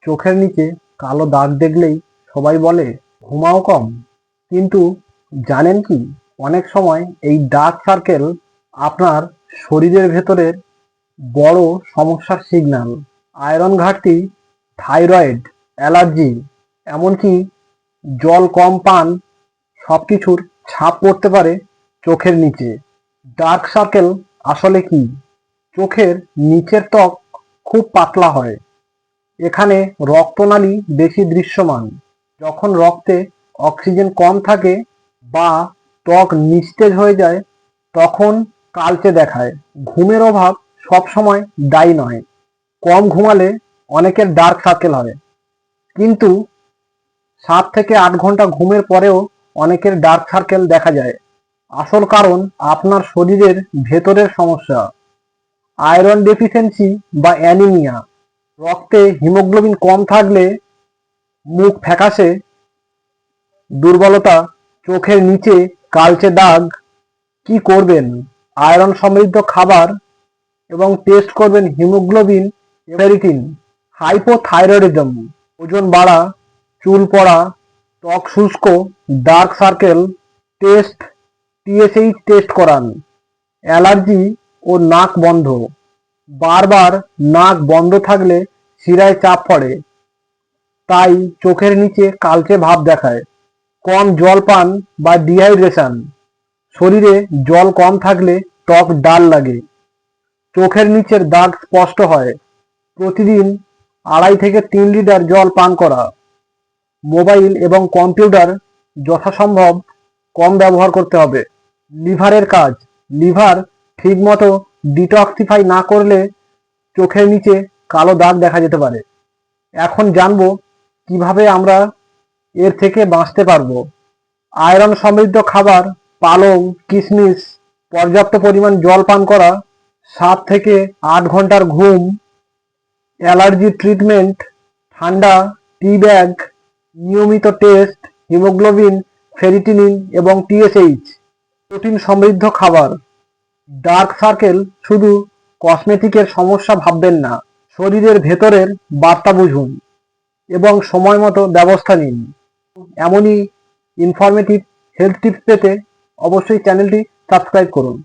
চোখের নিচে কালো দাগ দেখলেই সবাই বলে ঘুমাও কম, কিন্তু জানেন কি অনেক সময় এই ডার্ক সার্কেল আপনার শরীরের ভেতরের বড় সমস্যার সিগন্যাল। আয়রন ঘাটতি, থাইরয়েড, অ্যালার্জি, এমনকি জল কম পান সবকিছুর ছাপ পড়তে পারে চোখের নিচে। ডার্ক সার্কেল আসলে কি? চোখের নিচের ত্বক খুব পাতলা হয়, এখানে রক্তনালী বেশি দৃশ্যমান। যখন রক্তে অক্সিজেন কম থাকে বা ত্বক নিস্তেজ হয়ে যায় তখন কালচে দেখায়। ঘুমের অভাব সবসময় দায়ী নয়। কম ঘুমালে অনেকের ডার্ক সার্কেল হয়, কিন্তু 7 থেকে 8 ঘন্টা ঘুমের পরেও অনেকের ডার্ক সার্কেল দেখা যায়। আসল কারণ আপনার শরীরের ভেতরের সমস্যা। আয়রন ডেফিসিয়েন্সি বা অ্যানিমিয়া। রক্তে হিমোগ্লোবিন কম থাকলে মুখ ফ্যাকাশে, দুর্বলতা, চোখের নিচে কালচে দাগ। কি করবেন? আয়রন সমৃদ্ধ খাবার এবং টেস্ট করবেন হিমোগ্লোবিন, ফেরিটিন। হাইপোথাইরয়েডিজম, ওজন বাড়া, চুল পড়া, ত্বক শুষ্ক, dark circle test, TSH test করান। অ্যালার্জি ও নাক বন্ধ। বারবার নাক বন্ধ থাকলে শিরায় চাপ পড়ে, তাই চোখের নিচে কালচে ভাব দেখায়। কম জল পান বা ডিহাইড্রেশন। শরীরে জল কম থাকলে ত্বক ডাল লাগে, চোখের নিচের দাগ স্পষ্ট হয়। প্রতিদিন 2.5 থেকে 3 লিটার জল পান করা। মোবাইল এবং কম্পিউটার যথাসম্ভব কম ব্যবহার করতে হবে। লিভারের কাজ। লিভার ঠিকমতো ডিটক্সিফাই না করলে চোখের নিচে কালো দাগ দেখা যেতে পারে। এখন জানবো কিভাবে আমরা এর থেকে বাঁচতে পারবো। আয়রন সমৃদ্ধ খাবার, পালং, কিশমিশ, পর্যাপ্ত পরিমাণ জল পান করা, 7 থেকে 8 ঘন্টার ঘুম, অ্যালার্জি ট্রিটমেন্ট, ঠান্ডা টি ব্যাগ, নিয়মিত টেস্ট, হিমোগ্লোবিন, ফেরিটিনিন এবং টিএসএইচ। প্রোটিন সমৃদ্ধ খাবার। ডার্ক সার্কেল শুধু কসমেটিকের সমস্যা ভাববেন না, শরীরের ভেতরের বার্তা বুঝুন এবং সময় মতো ব্যবস্থা নিন। এমনই ইনফরমেটিভ হেলথ টিপস পেতে অবশ্যই চ্যানেলটি সাবস্ক্রাইব করুন।